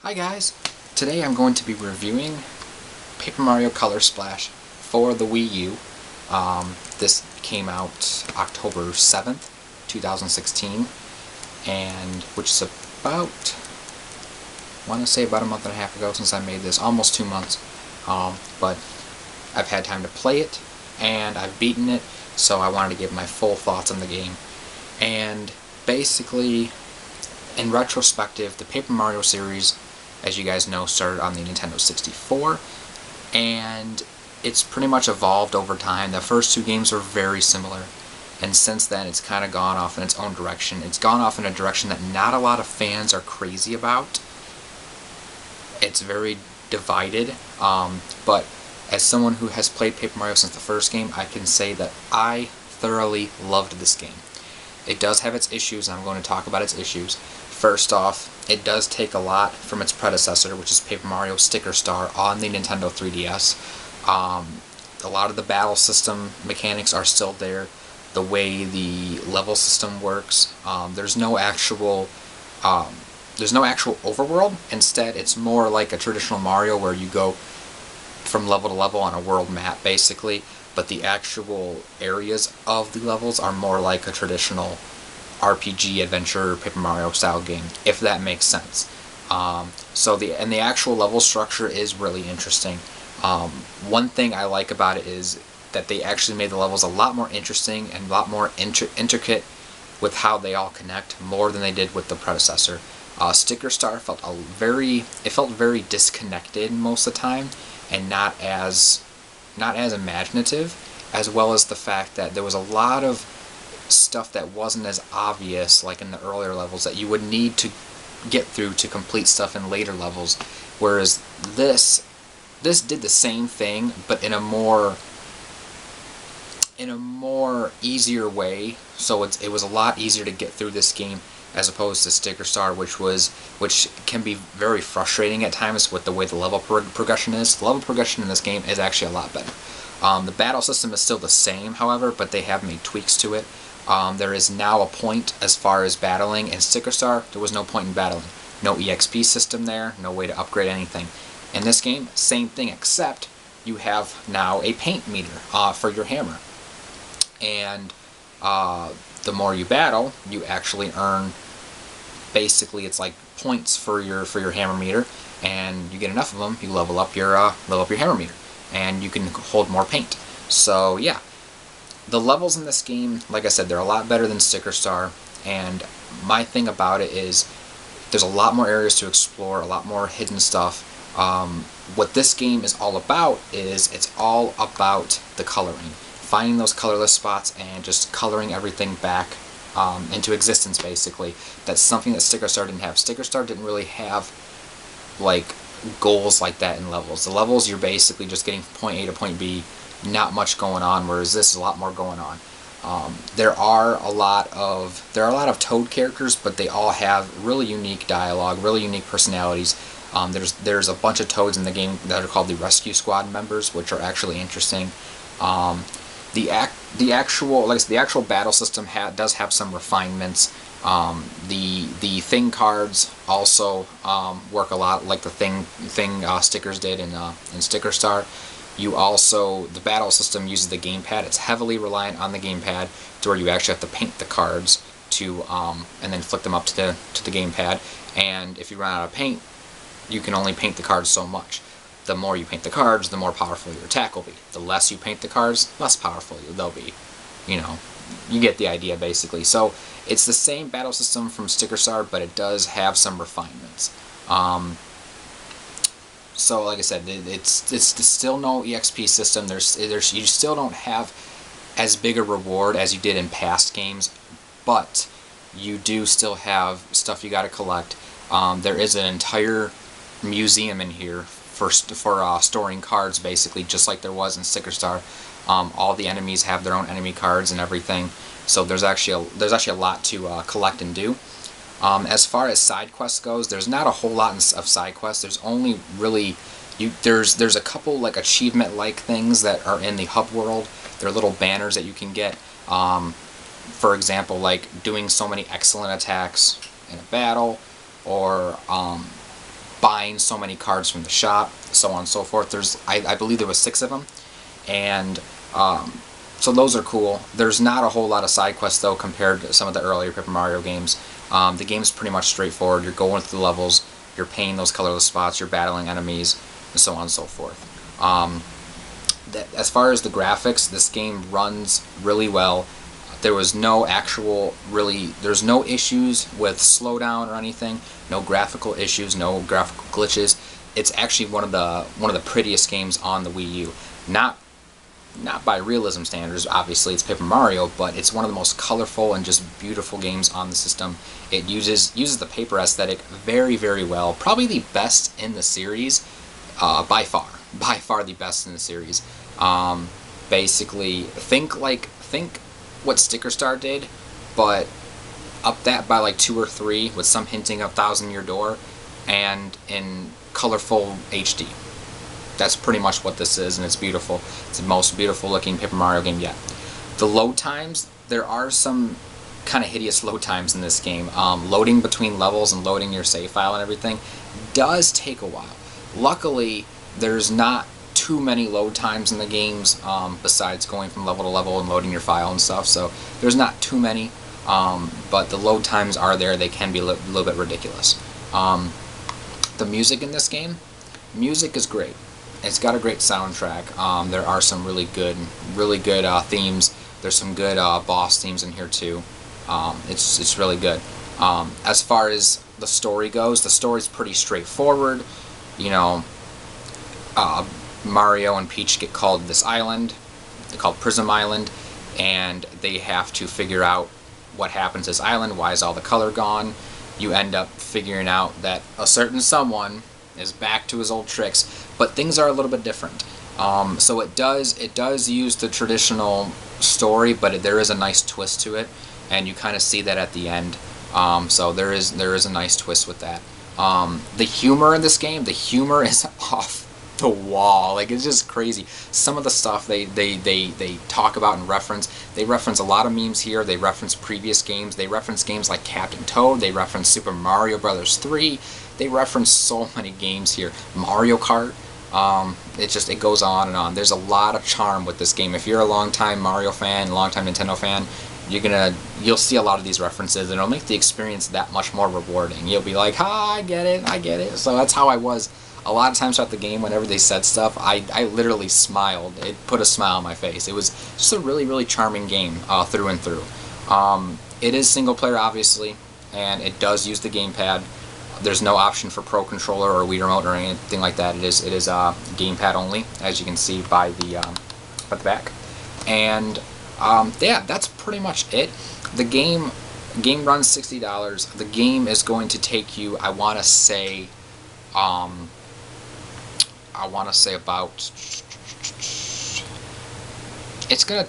Hi guys! Today I'm going to be reviewing Paper Mario Color Splash for the Wii U. This came out October 7th, 2016, and which is about, I want to say about a month and a half ago since I made this, almost 2 months. But I've had time to play it, and I've beaten it, so I wanted to give my full thoughts on the game. And basically, in retrospective, the Paper Mario series, as you guys know, started on the Nintendo 64, and it's pretty much evolved over time. The first two games were very similar, and since then it's kind of gone off in its own direction. It's gone off in a direction that not a lot of fans are crazy about. It's very divided, but as someone who has played Paper Mario since the first game, I can say that I thoroughly loved this game. It does have its issues, and I'm going to talk about its issues. First off, it does take a lot from its predecessor, which is Paper Mario Sticker Star on the Nintendo 3DS. A lot of the battle system mechanics are still there. The way the level system works, there's no actual overworld. Instead, it's more like a traditional Mario where you go from level to level on a world map, basically. But the actual areas of the levels are more like a traditional RPG adventure Paper Mario style game, if that makes sense. So the actual level structure is really interesting. One thing I like about it is that they actually made the levels a lot more interesting and a lot more intricate with how they all connect, more than they did with the predecessor. Sticker Star felt very disconnected most of the time, and not as imaginative, as well as the fact that there was a lot of stuff that wasn't as obvious, like in the earlier levels, that you would need to get through to complete stuff in later levels, whereas this did the same thing, but in a more easier way. So it was a lot easier to get through this game as opposed to Sticker Star, which can be very frustrating at times with the way the level progression is. The level progression in this game is actually a lot better. The battle system is still the same, however, but they have made tweaks to it. There is now a point as far as battling. In Sticker Star, there was no point in battling. No EXP system there, no way to upgrade anything. In this game, same thing, except you have now a paint meter for your hammer. And the more you battle, you actually earn, basically it's like points for your hammer meter, and you get enough of them, you level up your hammer meter, and you can hold more paint. So yeah, the levels in this game, like I said, they're a lot better than Sticker Star, and my thing about it is there's a lot more areas to explore, a lot more hidden stuff. What this game is all about is it's all about the coloring. Finding those colorless spots and just coloring everything back into existence, basically. That's something that Sticker Star didn't have. Sticker Star didn't really have like goals like that in levels. The levels, you're basically just getting from point A to point B, not much going on, whereas this is a lot more going on. There are a lot of Toad characters, but they all have really unique dialogue, really unique personalities. There's a bunch of Toads in the game that are called the Rescue Squad members, which are actually interesting. The actual battle system does have some refinements. The thing cards also work a lot like the thing stickers did in Sticker Star. The battle system uses the gamepad. It's heavily reliant on the gamepad, to where you actually have to paint the cards to and then flick them up to the gamepad. And if you run out of paint, you can only paint the cards so much. The more you paint the cards, the more powerful your attack will be. The less you paint the cards, less powerful they'll be. You know, you get the idea, basically. So it's the same battle system from Sticker Star, but it does have some refinements. So like I said, it's still no EXP system. You still don't have as big a reward as you did in past games, but you do still have stuff you got to collect. There is an entire museum in here for storing cards, basically, just like there was in Sticker Star. All the enemies have their own enemy cards and everything, so there's actually a lot to collect and do. As far as side quests goes, there's not a whole lot of side quests. There's only really there's a couple like achievement like things that are in the hub world. They're little banners that you can get. For example, like doing so many excellent attacks in a battle, or buying so many cards from the shop, so on and so forth. I believe there was 6 of them, and so those are cool. There's not a whole lot of side quests though compared to some of the earlier Paper Mario games. The game's pretty much straightforward. You're going through the levels, you're painting those colorless spots, you're battling enemies, and so on and so forth. As far as the graphics, this game runs really well. There was no there's no issues with slowdown or anything, no graphical issues, no graphical glitches. It's actually one of the prettiest games on the Wii U. Not by realism standards, obviously it's Paper Mario, but it's one of the most colorful and just beautiful games on the system. It uses the paper aesthetic very, very well. Probably the best in the series, by far the best in the series. Basically, think what Sticker Star did, but up that by like 2 or 3, with some hinting of Thousand Year Door, and in colorful HD. That's pretty much what this is, and it's beautiful. It's the most beautiful looking Paper Mario game yet. The load times, there are some kind of hideous load times in this game. Loading between levels and loading your save file and everything does take a while. Luckily, there's not too many load times in the games, besides going from level to level and loading your file and stuff, so there's not too many, but the load times are there. They can be a little bit ridiculous. The music in this game, music is great. It's got a great soundtrack. There are some really good themes. There's some good boss themes in here too. It's really good. As far as the story goes, the story's pretty straightforward. You know, Mario and Peach get called to this island. They're called Prism Island, and they have to figure out what happened to this island. Why is all the color gone? You end up figuring out that a certain someone is back to his old tricks, but things are a little bit different. So it does use the traditional story, but there is a nice twist to it, and you kind of see that at the end. So there is a nice twist with that. The humor in this game, the humor is off the wall. Like, it's just crazy. Some of the stuff they talk about and reference. They reference a lot of memes here. They reference previous games. They reference games like Captain Toad. They reference Super Mario Brothers 3. They reference so many games here. Mario Kart. It goes on and on. There's a lot of charm with this game. If you're a longtime Mario fan, longtime Nintendo fan, you'll see a lot of these references, and it'll make the experience that much more rewarding. You'll be like, "Ah, I get it." So that's how I was a lot of times throughout the game. Whenever they said stuff, I literally smiled. It put a smile on my face. It was just a really, really charming game through and through. It is single player, obviously, and it does use the gamepad. There's no option for Pro Controller or Wii Remote or anything like that. It is gamepad only, as you can see by the back. And yeah, that's pretty much it. The game runs $60. The game is going to take you, I want to say about. It's gonna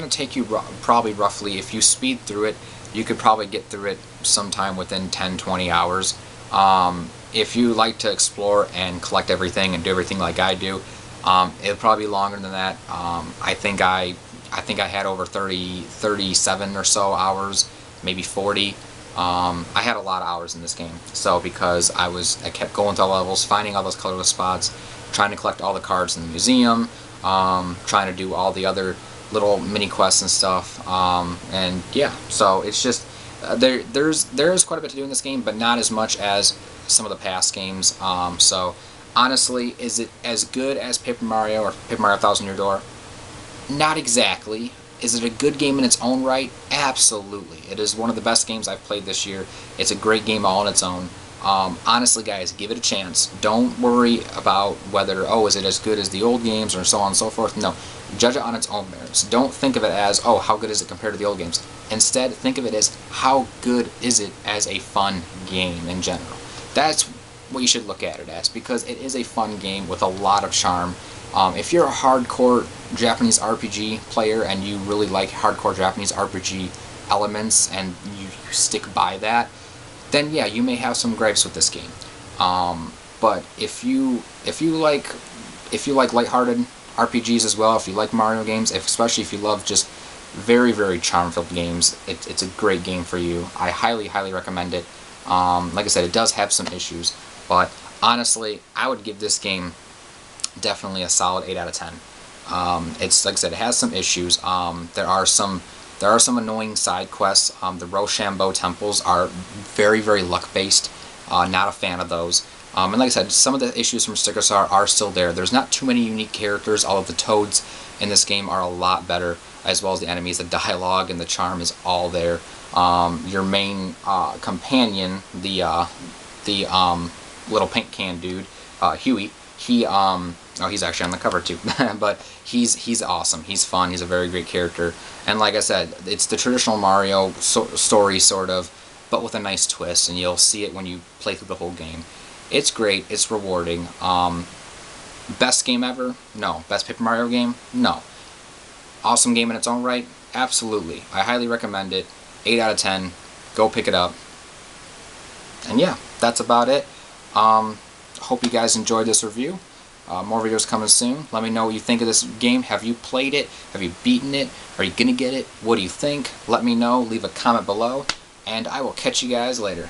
take you probably roughly, if you speed through it, you could probably get through it sometime within 10-20 hours. If you like to explore and collect everything and do everything like I do, it'll probably be longer than that. I think I had over 37 or so hours, maybe 40. I had a lot of hours in this game, so because I kept going through levels, finding all those colorless spots, trying to collect all the cards in the museum, trying to do all the other little mini quests and stuff, and yeah, so it's just there's quite a bit to do in this game, but not as much as some of the past games. So honestly, is it as good as Paper Mario or Paper Mario Thousand Year Door? Not exactly. Is it a good game in its own right? Absolutely. It is one of the best games I've played this year. It's a great game all on its own. Honestly, guys, give it a chance. Don't worry about whether, is it as good as the old games or so on and so forth. No. Judge it on its own merits. Don't think of it as, how good is it compared to the old games. Instead, think of it as, how good is it as a fun game in general. That's what you should look at it as, because it is a fun game with a lot of charm. If you're a hardcore Japanese RPG player and you really like hardcore Japanese RPG elements and you stick by that, then yeah, you may have some gripes with this game. But if you like lighthearted RPGs as well, if you like Mario games, especially if you love just very, very charm-filled games, it's a great game for you. I highly, highly recommend it. Like I said, it does have some issues, But honestly, I would give this game definitely a solid 8 out of 10. It's like I said, it has some issues. There are some annoying side quests. The Rochambeau temples are very, very luck based. Not a fan of those. And like I said, some of the issues from Sticker Star are still there. There's not too many unique characters, although the toads in this game are a lot better, as well as the enemies. The dialogue and the charm is all there. Your main companion, the little pink can dude, Huey, he oh, he's actually on the cover too. But he's awesome. He's fun. He's a very great character. And like I said, it's the traditional Mario story sort of, but with a nice twist. And you'll see it when you play through the whole game. It's great. It's rewarding. Best game ever? No. Best Paper Mario game? No. Awesome game in its own right? Absolutely. I highly recommend it. 8 out of 10. Go pick it up. And yeah, that's about it. Hope you guys enjoyed this review. More videos coming soon. Let me know what you think of this game. Have you played it? Have you beaten it? Are you going to get it? What do you think? Let me know. Leave a comment below. And I will catch you guys later.